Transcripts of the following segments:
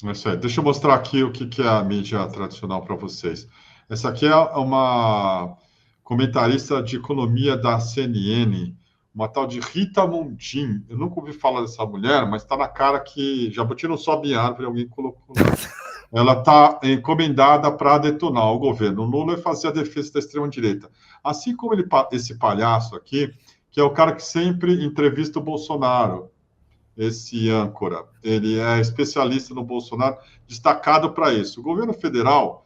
É isso aí. Deixa eu mostrar aqui o que é a mídia tradicional para vocês. Essa aqui é uma comentarista de economia da CNN, uma tal de Rita Mondin. Eu nunca ouvi falar dessa mulher, mas está na cara que Jabuti não sobe em árvore, alguém colocou lá. Ela está encomendada para detonar o governo Lula e fazer a defesa da extrema-direita. Assim como esse palhaço aqui, que é o cara que sempre entrevista o Bolsonaro, esse âncora. Ele é especialista no Bolsonaro, destacado para isso. O governo federal,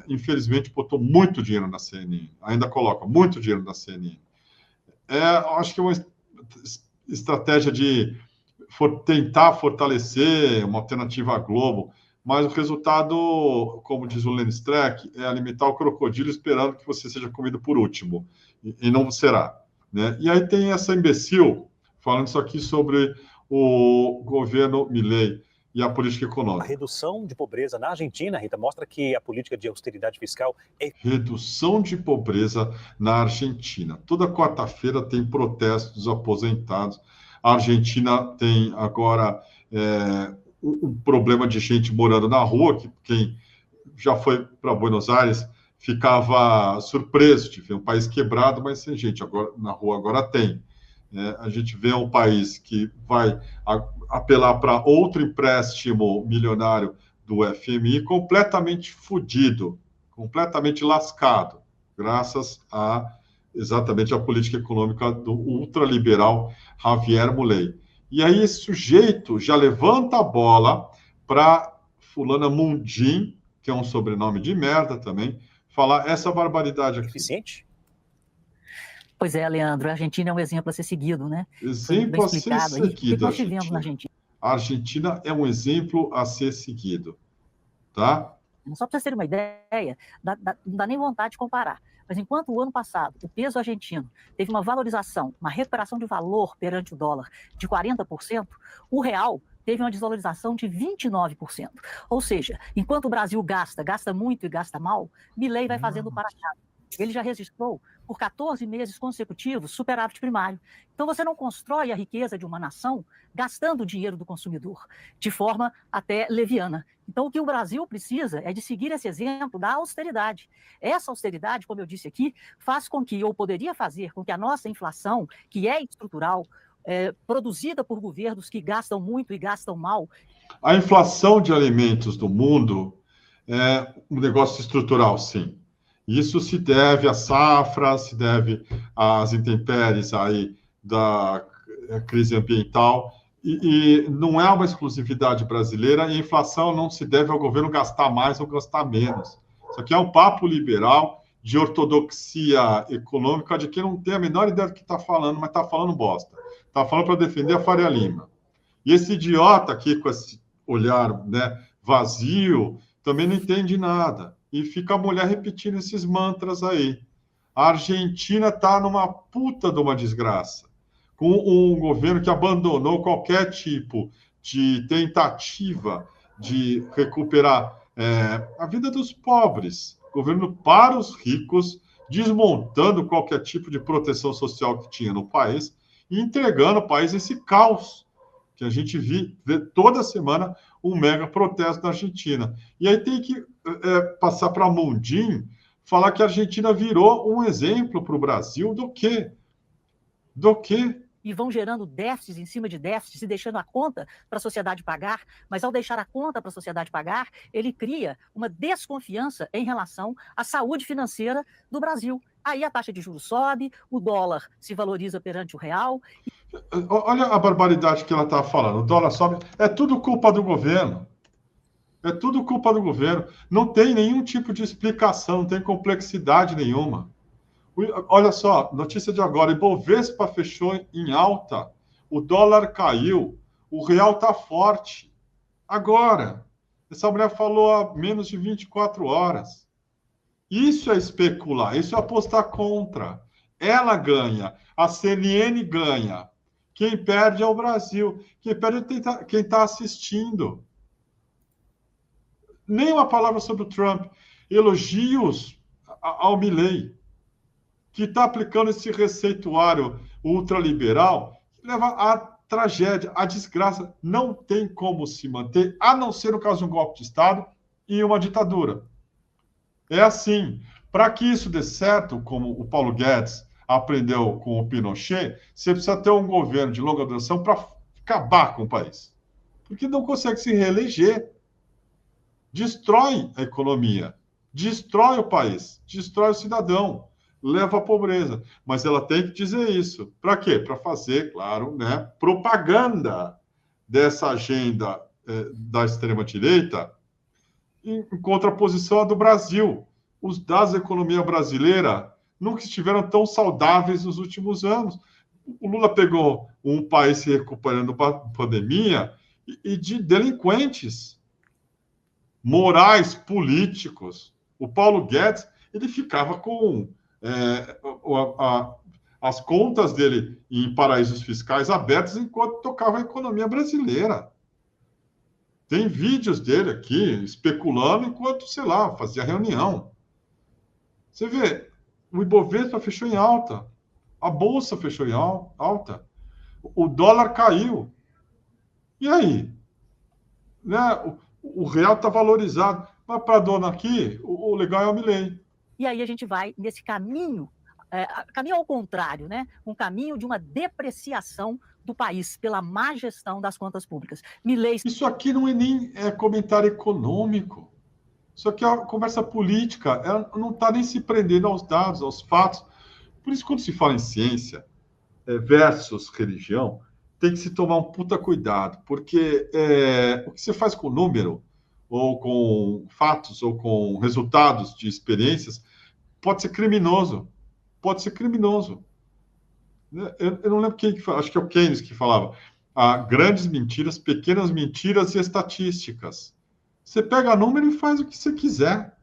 infelizmente, botou muito dinheiro na CNN, ainda coloca muito dinheiro na CNN. Acho que é uma estratégia de tentar fortalecer uma alternativa à Globo, mas o resultado, como diz o Lenny Streck, é alimentar o crocodilo esperando que você seja comido por último, e não será. Né? E aí tem essa imbecil falando isso aqui sobre o governo Milei e a política A econômica. redução de pobreza na Argentina, Rita, mostra que a política de austeridade fiscal é... Redução de pobreza na Argentina. Toda quarta-feira tem protestos dos aposentados. A Argentina tem agora um problema de gente morando na rua, que quem já foi para Buenos Aires ficava surpreso de ver um país quebrado, mas sem gente. Agora, na rua agora tem. A gente vê um país que vai apelar para outro empréstimo milionário do FMI completamente fodido, completamente lascado, graças exatamente à política econômica do ultraliberal Javier Milei. E aí esse sujeito já levanta a bola para fulana Mundim, que é um sobrenome de merda também, falar essa barbaridade aqui. eficiente? Pois é, Leandro, a Argentina é um exemplo a ser seguido, né? Exemplo a ser seguido. O que nós tivemos na Argentina? A Argentina é um exemplo a ser seguido, tá? Só para vocês terem uma ideia, não dá nem vontade de comparar. Mas enquanto o ano passado o peso argentino teve uma valorização, uma recuperação de valor perante o dólar de 40%, o real teve uma desvalorização de 29%. Ou seja, enquanto o Brasil gasta muito e gasta mal, Milei vai fazendo o para-choque. Ele já registrou, por 14 meses consecutivos, superávit primário. Então, você não constrói a riqueza de uma nação gastando o dinheiro do consumidor, de forma até leviana. Então, o que o Brasil precisa é de seguir esse exemplo da austeridade. Essa austeridade, como eu disse aqui, faz com que, ou poderia fazer com que a nossa inflação, que é estrutural, produzida por governos que gastam muito e gastam mal. A inflação de alimentos do mundo é um negócio estrutural, sim. Isso se deve à safra, se deve às intempéries aí da crise ambiental, e não é uma exclusividade brasileira, e a inflação não se deve ao governo gastar mais ou gastar menos. Isso aqui é um papo liberal de ortodoxia econômica de quem não tem a menor ideia do que está falando, mas está falando bosta. Está falando para defender a Faria Lima. E esse idiota aqui, com esse olhar, né, vazio, também não entende nada. E fica a mulher repetindo esses mantras aí. A Argentina está numa puta de uma desgraça, com um governo que abandonou qualquer tipo de tentativa de recuperar a vida dos pobres. Governo para os ricos, desmontando qualquer tipo de proteção social que tinha no país e entregando ao país esse caos que a gente vê toda semana um mega protesto na Argentina. E aí tem que passar para Mundim falar que a Argentina virou um exemplo para o Brasil do quê? Do quê? E vão gerando déficits em cima de déficits e deixando a conta para a sociedade pagar, mas ao deixar a conta para a sociedade pagar, ele cria uma desconfiança em relação à saúde financeira do Brasil. Aí a taxa de juros sobe, o dólar se valoriza perante o real. Olha a barbaridade que ela está falando. O dólar sobe. É tudo culpa do governo. É tudo culpa do governo. Não tem nenhum tipo de explicação, não tem complexidade nenhuma. Olha só, notícia de agora. Ibovespa fechou em alta. O dólar caiu. O real está forte. Agora. Essa mulher falou há menos de 24 horas. Isso é especular. Isso é apostar contra. Ela ganha. A CNN ganha. Quem perde é o Brasil. Quem perde é quem está assistindo. Nem uma palavra sobre o Trump. Elogios ao Milei, que está aplicando esse receituário ultraliberal, que leva a tragédia, a desgraça não tem como se manter, a não ser no caso de um golpe de Estado e uma ditadura. É assim. Para que isso dê certo, como o Paulo Guedes aprendeu com o Pinochet, você precisa ter um governo de longa duração para acabar com o país. Porque não consegue se reeleger. Destrói a economia, destrói o país, destrói o cidadão, leva à pobreza. Mas ela tem que dizer isso. Para quê? Para fazer, claro, né, propaganda dessa agenda da extrema-direita em contraposição à do Brasil. Os dados da economia brasileira nunca estiveram tão saudáveis nos últimos anos. O Lula pegou um país se recuperando da pandemia e de delinquentes morais, políticos. O Paulo Guedes, ele ficava com as contas dele em paraísos fiscais abertas enquanto tocava a economia brasileira. Tem vídeos dele aqui especulando enquanto, sei lá, fazia reunião. Você vê, o Ibovespa fechou em alta, a Bolsa fechou em alta, o dólar caiu. E aí? Né? O real está valorizado. Mas para a dona aqui, o legal é o Milei. E aí a gente vai nesse caminho, caminho ao contrário, né? Um caminho de uma depreciação do país pela má gestão das contas públicas. Milei... Isso aqui não é nem comentário econômico. Isso aqui é uma conversa política. Ela não está nem se prendendo aos dados, aos fatos. Por isso, quando se fala em ciência versus religião, tem que se tomar um puta cuidado, porque o que você faz com número, ou com fatos, ou com resultados de experiências, pode ser criminoso. Pode ser criminoso. Eu não lembro quem que fala, acho que é o Keynes que falava. Grandes mentiras, pequenas mentiras e estatísticas. Você pega número e faz o que você quiser.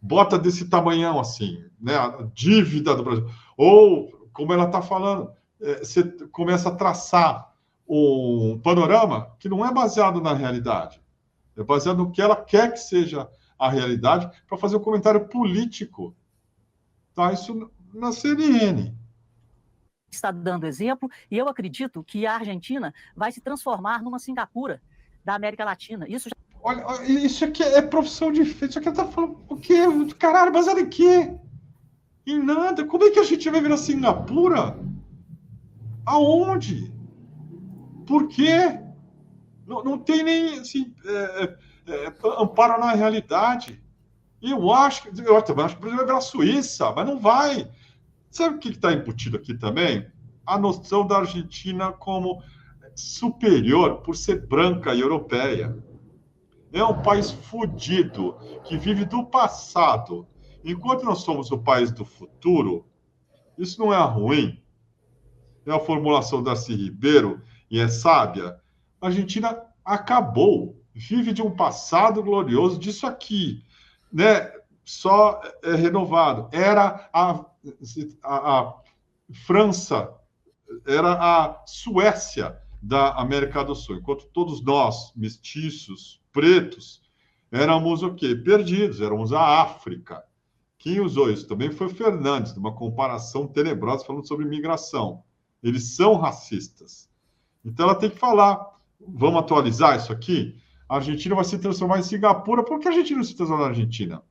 Bota desse tamanhão assim, né? A dívida do Brasil. Ou, como ela está falando, você começa a traçar um panorama que não é baseado na realidade. É baseado no que ela quer que seja a realidade para fazer um comentário político. Tá? Isso na CNN. Está dando exemplo, e eu acredito que a Argentina vai se transformar numa Singapura da América Latina. Isso já... Olha, isso aqui é profissão de fé. Isso aqui está falando o quê? Caralho, baseado em quê? Em nada. Como é que a gente vai virar Singapura? Aonde? Por quê? Não tem nem assim, amparo na realidade. Eu também acho que o Brasil vai virar Suíça, mas não vai. Sabe o que está embutido aqui também? A noção da Argentina como superior por ser branca e europeia. É um país fudido, que vive do passado. Enquanto nós somos o país do futuro, isso não é ruim. É a formulação da Darcy Ribeiro, e é sábia. A Argentina acabou, vive de um passado glorioso disso aqui, né? Só é renovado. Era a França, era a Suécia da América do Sul, enquanto todos nós, mestiços, pretos, éramos o quê? Perdidos, éramos a África. Quem usou isso também foi o Fernandes, numa comparação tenebrosa falando sobre imigração. Eles são racistas. Então ela tem que falar, vamos atualizar isso aqui? A Argentina vai se transformar em Singapura. Por que a Argentina não se transforma na Argentina?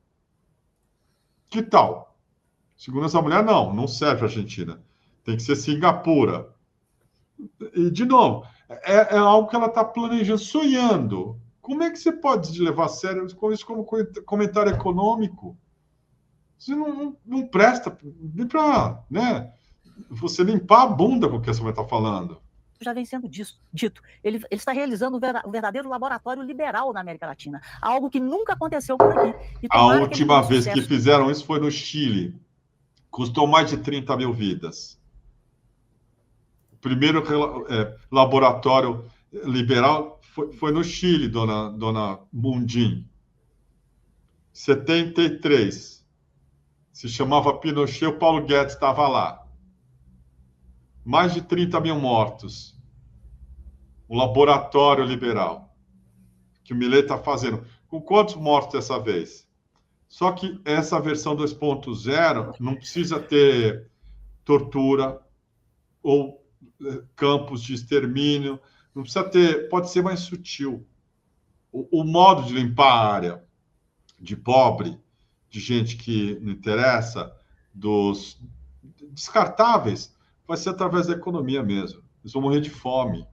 Que tal? Segundo essa mulher, não serve a Argentina. Tem que ser Singapura. E, de novo, é algo que ela está planejando, sonhando. Como é que você pode levar a sério isso como comentário econômico? Você não presta nem para, né, você limpar a bunda com o que essa mulher está falando. Já vem sendo dito. Ele está realizando um verdadeiro laboratório liberal na América Latina. Algo que nunca aconteceu por aqui. A última vez que fizeram isso foi no Chile. Custou mais de 30 mil vidas. O primeiro laboratório liberal foi no Chile, dona Mundim. 73. Se chamava Pinochet, o Paulo Guedes estava lá. Mais de 30 mil mortos. Um laboratório liberal que o Milei está fazendo. Com quantos mortos dessa vez? Só que essa versão 2.0 não precisa ter tortura ou campos de extermínio. Não precisa ter, pode ser mais sutil. O modo de limpar a área de pobre, de gente que não interessa, dos descartáveis, vai ser através da economia mesmo. Eles vão morrer de fome.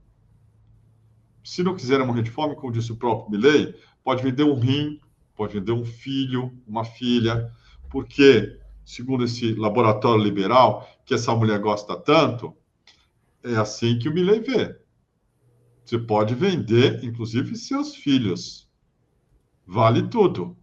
Se não quiserem morrer de fome, como disse o próprio Milei, pode vender um rim, pode vender um filho, uma filha, porque, segundo esse laboratório liberal, que essa mulher gosta tanto, é assim que o Milei vê. Você pode vender, inclusive, seus filhos. Vale tudo.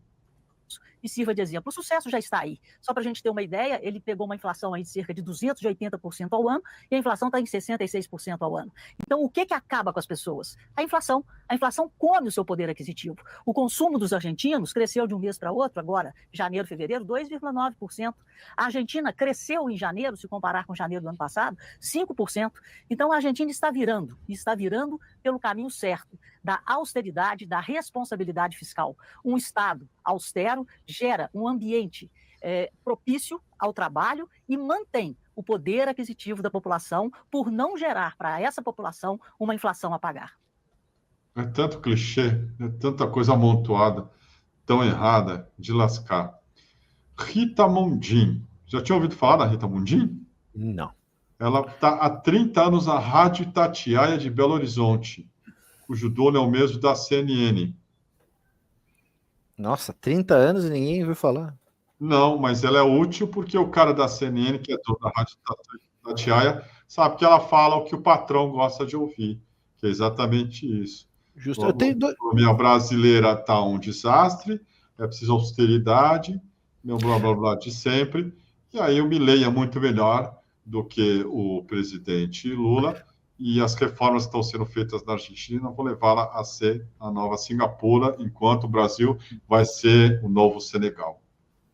E sirva de exemplo. O sucesso já está aí. Só para a gente ter uma ideia, ele pegou uma inflação aí de cerca de 280% ao ano e a inflação está em 66% ao ano. Então, o que acaba com as pessoas? A inflação. A inflação come o seu poder aquisitivo. O consumo dos argentinos cresceu de um mês para outro, agora, janeiro, fevereiro, 2,9%. A Argentina cresceu em janeiro, se comparar com janeiro do ano passado, 5%. Então, a Argentina está virando, e está virando pelo caminho certo, da austeridade, da responsabilidade fiscal. Um Estado austero gera um ambiente propício ao trabalho e mantém o poder aquisitivo da população por não gerar para essa população uma inflação a pagar. É tanto clichê, é tanta coisa amontoada, tão errada, de lascar. Rita Mundim. Já tinha ouvido falar da Rita Mundim? Não. Ela está há 30 anos na Rádio Itatiaia de Belo Horizonte, cujo dono é o mesmo da CNN. Nossa, 30 anos e ninguém ouviu falar. Não, mas ela é útil porque o cara da CNN, que é dono da Rádio Itatiaia, sabe que ela fala o que o patrão gosta de ouvir, que é exatamente isso. Justo. A economia brasileira está um desastre, é preciso austeridade, meu blá blá blá de sempre, e aí o Milei é muito melhor do que o presidente Lula, e as reformas que estão sendo feitas na Argentina vão levá-la a ser a nova Singapura, enquanto o Brasil vai ser o novo Senegal.